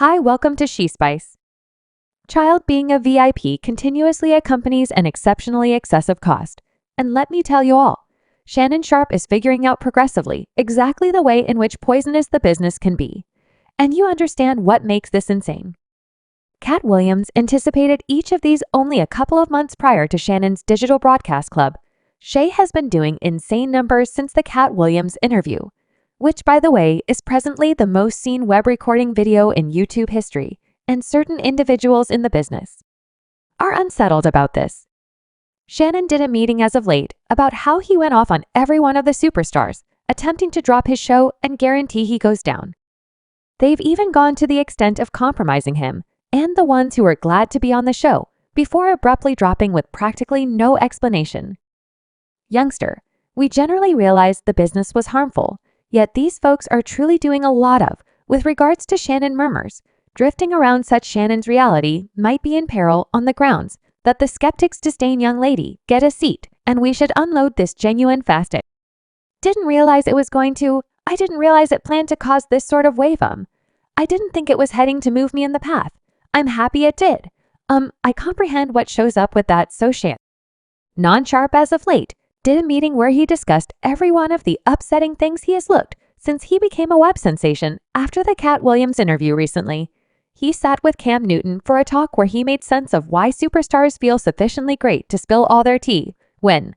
Hi, welcome to She Spice. Child being a VIP continuously accompanies an exceptionally excessive cost. And let me tell you all, Shannon Sharp is figuring out progressively exactly the way in which poisonous the business can be. And you understand what makes this insane. Katt Williams anticipated each of these only a couple of months prior to Shannon's digital broadcast club. Shay has been doing insane numbers since the Katt Williams interview, which, by the way, is presently the most seen web recording video in YouTube history, and certain individuals in the business are unsettled about this. Shannon did a meeting as of late about how he went off on every one of the superstars, attempting to drop his show and guarantee he goes down. They've even gone to the extent of compromising him and the ones who were glad to be on the show before abruptly dropping with practically no explanation. Youngster, we generally realized the business was harmful, yet these folks are truly doing a lot of, with regards to Shannon murmurs, drifting around such Shannon's reality might be in peril on the grounds that the skeptics disdain young lady, get a seat, and we should unload this genuine fast. Didn't realize it was going to, I didn't realize it planned to cause this sort of wave. I didn't think it was heading to move me in the path. I'm happy it did. I comprehend what shows up with that, so Shannon Sharp as of late did a meeting where he discussed every one of the upsetting things he has looked since he became a web sensation after the Katt Williams interview recently. He sat with Cam Newton for a talk where he made sense of why superstars feel sufficiently great to spill all their tea when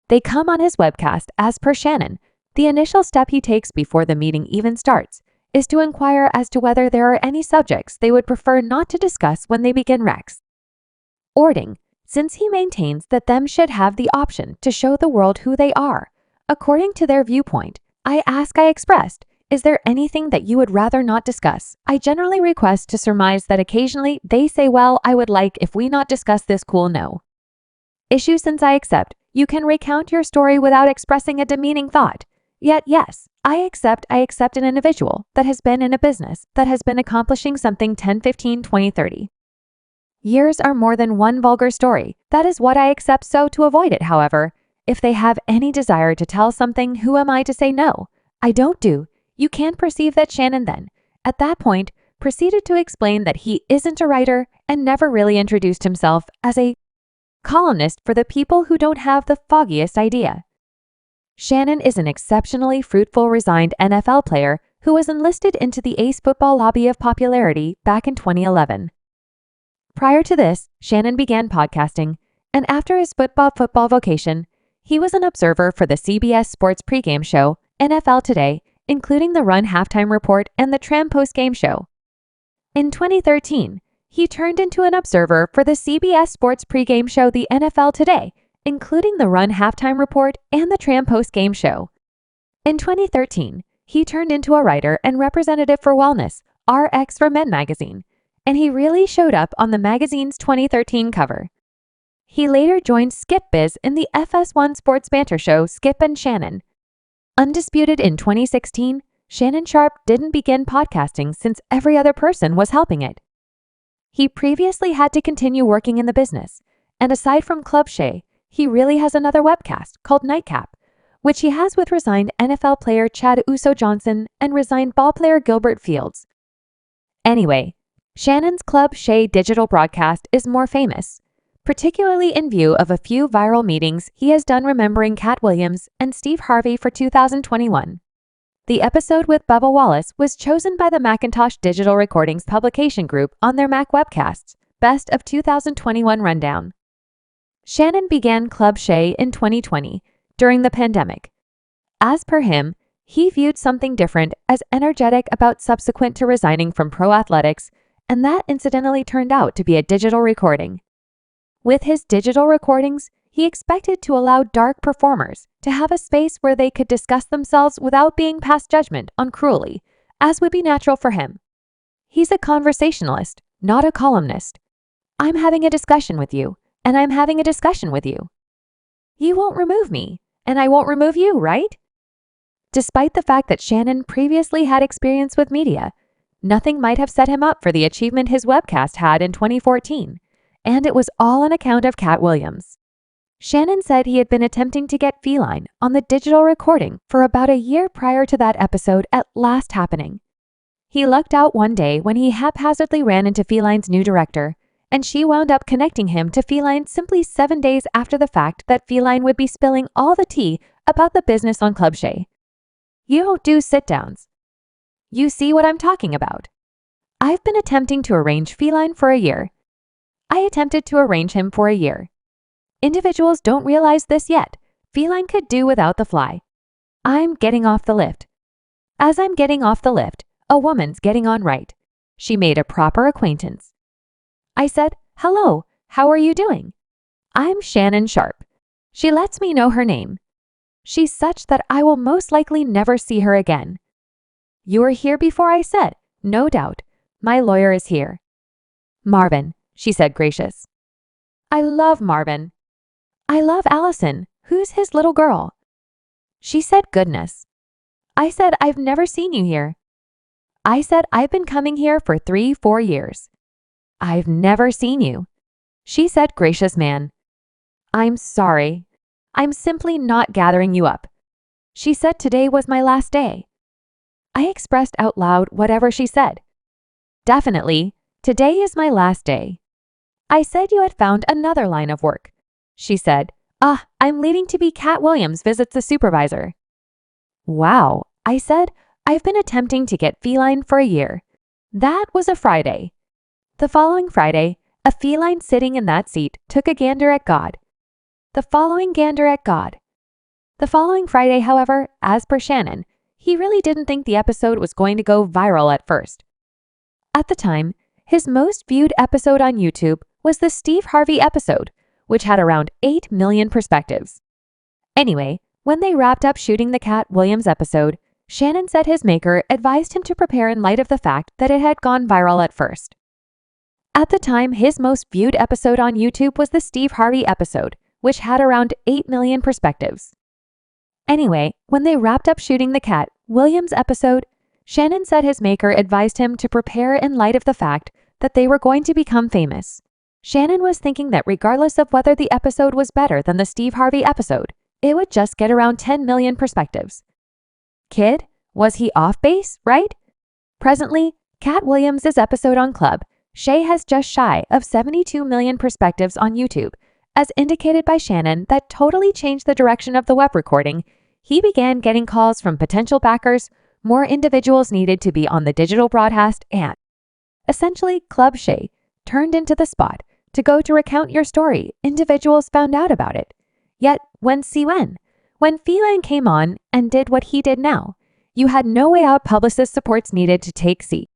they come on his webcast. As per Shannon, the initial step he takes before the meeting even starts is to inquire as to whether there are any subjects they would prefer not to discuss when they begin recording, since he maintains that them should have the option to show the world who they are, according to their viewpoint. I expressed, is there anything that you would rather not discuss? I generally request to surmise that occasionally they say, well, I would like if we not discuss this cool no issue, since I accept you can recount your story without expressing a demeaning thought. Yet yes, I accept an individual that has been in a business that has been accomplishing something 10, 15, 20, 30 years are more than one vulgar story. That is what I accept. So to avoid it, however, if they have any desire to tell something, who am I to say no? I don't do. You can't perceive that Shannon then, at that point, proceeded to explain that he isn't a writer and never really introduced himself as a columnist for the people who don't have the foggiest idea. Shannon is an exceptionally fruitful resigned NFL player who was enlisted into the Ace football lobby of popularity back in 2011. Prior to this, Shannon began podcasting, and after his football vocation, he was an observer for the CBS Sports pregame show, NFL Today, including the Run halftime report and the Tram postgame show. In 2013, he turned into an observer for the CBS Sports pregame show, the NFL Today, including the Run halftime report and the Tram postgame show. In 2013, he turned into a writer and representative for Wellness, RX for Men magazine, and he really showed up on the magazine's 2013 cover. He later joined Skip Biz in the FS1 sports banter show Skip and Shannon. Undisputed in 2016, Shannon Sharp didn't begin podcasting since every other person was helping it. He previously had to continue working in the business, and aside from Club Shay, he really has another webcast called Nightcap, which he has with resigned NFL player Chad Uso-Johnson and resigned ballplayer Gilbert Fields. Anyway, Shannon's Club Shay digital broadcast is more famous, particularly in view of a few viral meetings he has done remembering Katt Williams and Steve Harvey for 2021. The episode with Bubba Wallace was chosen by the Macintosh Digital Recordings publication group on their Mac webcasts, Best of 2021 Rundown. Shannon began Club Shay in 2020, during the pandemic. As per him, he viewed something different as energetic about subsequent to resigning from pro athletics, and that incidentally turned out to be a digital recording. With his digital recordings, he expected to allow dark performers to have a space where they could discuss themselves without being passed judgment on cruelly, as would be natural for him. He's a conversationalist, not a columnist. I'm having a discussion with you, and I'm having a discussion with you. You won't remove me, and I won't remove you, right? Despite the fact that Shannon previously had experience with media, nothing might have set him up for the achievement his webcast had in 2014, and it was all on account of Katt Williams. Shannon said he had been attempting to get feline on the digital recording for about a year prior to that episode at last happening. He lucked out one day when he haphazardly ran into Feline's new director, and she wound up connecting him to Feline simply 7 days after the fact that Feline would be spilling all the tea about the business on Club Shay. You don't do sit-downs. You see what I'm talking about. I've been attempting to arrange Feline for a year. I attempted to arrange him for a year. Individuals don't realize this yet. Feline could do without the fly. I'm getting off the lift. As I'm getting off the lift, a woman's getting on right. She made a proper acquaintance. I said, "Hello, how are you doing? I'm Shannon Sharp." She lets me know her name. She's such that I will most likely never see her again. You were here before I said, "No doubt. My lawyer is here." "Marvin," she said, gracious. I love Marvin. I love Allison, who's his little girl. She said, "Goodness." I said, "I've never seen you here." I said, "I've been coming here for 3-4 years. I've never seen you." She said, "Gracious man. I'm sorry. I'm simply not gathering you up." She said today was my last day. I expressed out loud whatever she said. "Definitely, today is my last day." I said you had found another line of work. She said, I'm leaving to be Katt Williams visits the supervisor." "Wow," I said, "I've been attempting to get Feline for a year." That was a Friday. The following Friday, a feline sitting in that seat took a gander at God. The following gander at God. The following Friday, however, as per Shannon, he really didn't think the episode was going to go viral at first. At the time, his most viewed episode on YouTube was the Steve Harvey episode, which had around 8 million perspectives. Anyway, when they wrapped up shooting the Katt Williams episode, Shannon said his maker advised him to prepare in light of the fact that it had gone viral at first. At the time, his most viewed episode on YouTube was the Steve Harvey episode, which had around 8 million perspectives. Anyway, when they wrapped up shooting the Katt Williams episode, Shannon said his maker advised him to prepare in light of the fact that they were going to become famous. Shannon was thinking that regardless of whether the episode was better than the Steve Harvey episode, it would just get around 10 million perspectives. Kid, was he off base, right? Presently, Katt Williams' episode on Club Shay has just shy of 72 million perspectives on YouTube, as indicated by Shannon that totally changed the direction of the web recording. He began getting calls from potential backers, more individuals needed to be on the digital broadcast, and essentially Club Shay turned into the spot to go to recount your story. Individuals found out about it. Yet, when Feline came on and did what he did now, you had no way out. Publicist supports needed to take seat.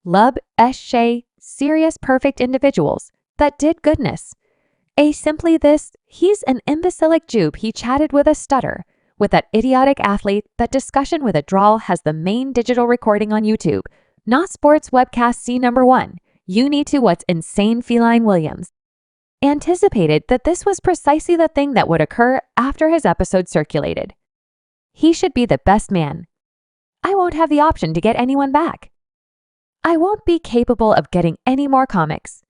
Club Shay, serious perfect individuals that did goodness. Simply this, he's an imbecilic jube. He chatted with a stutter. With that idiotic athlete, that discussion with a drawl has the main digital recording on YouTube, not sports webcast. C number 1. You need to what's insane. Feline Williams anticipated that this was precisely the thing that would occur after his episode circulated. He should be the best man. I won't have the option to get anyone back. I won't be capable of getting any more comics.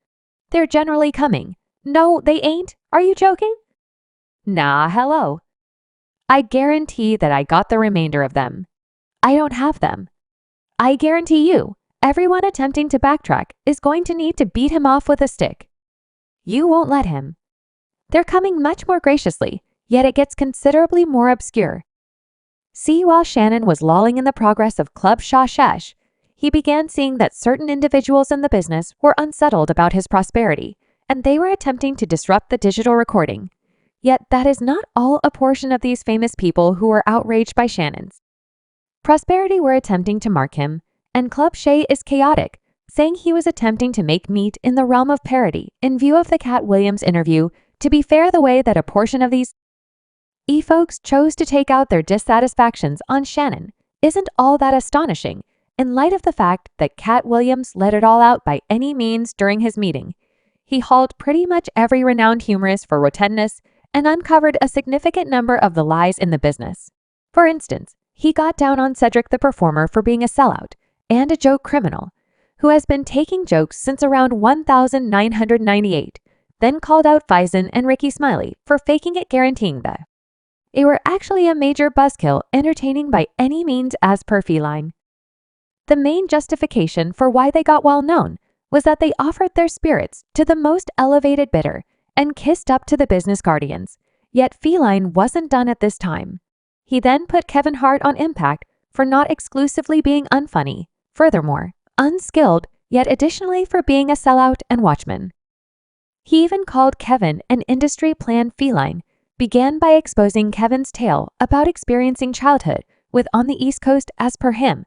They're generally coming. No, they ain't. Are you joking? Nah, hello. I guarantee that I got the remainder of them. I don't have them. I guarantee you, everyone attempting to backtrack is going to need to beat him off with a stick. You won't let him. They're coming much more graciously, yet it gets considerably more obscure. See, while Shannon was lolling in the progress of Club Shay Shay, he began seeing that certain individuals in the business were unsettled about his prosperity, and they were attempting to disrupt the digital recording. Yet that is not all a portion of these famous people who were outraged by Shannon's prosperity were attempting to mark him, and Club Shay is chaotic, saying he was attempting to make meat in the realm of parody in view of the Katt Williams interview. To be fair, the way that a portion of these folks chose to take out their dissatisfactions on Shannon isn't all that astonishing in light of the fact that Katt Williams let it all out by any means during his meeting. He hauled pretty much every renowned humorist for rotundness and uncovered a significant number of the lies in the business. For instance, he got down on Cedric the performer for being a sellout and a joke criminal, who has been taking jokes since around 1998, then called out Faison and Ricky Smiley for faking it, guaranteeing that they were actually a major buzzkill entertaining by any means as per Feline. The main justification for why they got well known was that they offered their spirits to the most elevated bidder and kissed up to the business guardians. Yet Feline wasn't done at this time. He then put Kevin Hart on impact for not exclusively being unfunny, furthermore, unskilled, yet additionally for being a sellout and watchman. He even called Kevin an industry plan feline, began by exposing Kevin's tale about experiencing childhood with on the East Coast. As per him,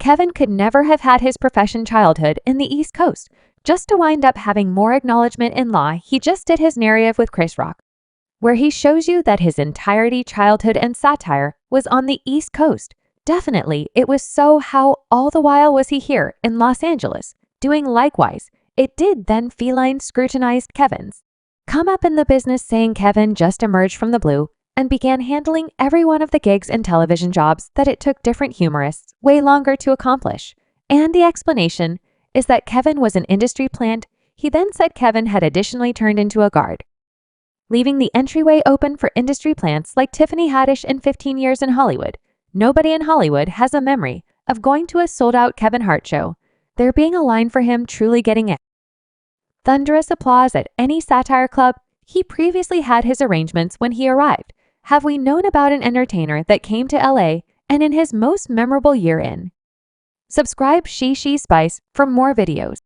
Kevin could never have had his profession childhood in the East Coast, just to wind up having more acknowledgement in law. He just did his narrative with Chris Rock, where he shows you that his entirety childhood and satire was on the East Coast. Definitely, it was so. How all the while was he here in Los Angeles, doing likewise? It did then. Feline scrutinized Kevin's come up in the business, saying Kevin just emerged from the blue and began handling every one of the gigs and television jobs that it took different humorists way longer to accomplish. And the explanation is that Kevin was an industry plant. He then said Kevin had additionally turned into a guard, leaving the entryway open for industry plants like Tiffany Haddish in 15 years in Hollywood. Nobody in Hollywood has a memory of going to a sold-out Kevin Hart show, there being a line for him truly getting it. Thunderous applause at any satire club. He previously had his arrangements when he arrived. Have we known about an entertainer that came to LA and in his most memorable year in? Subscribe She Spice for more videos.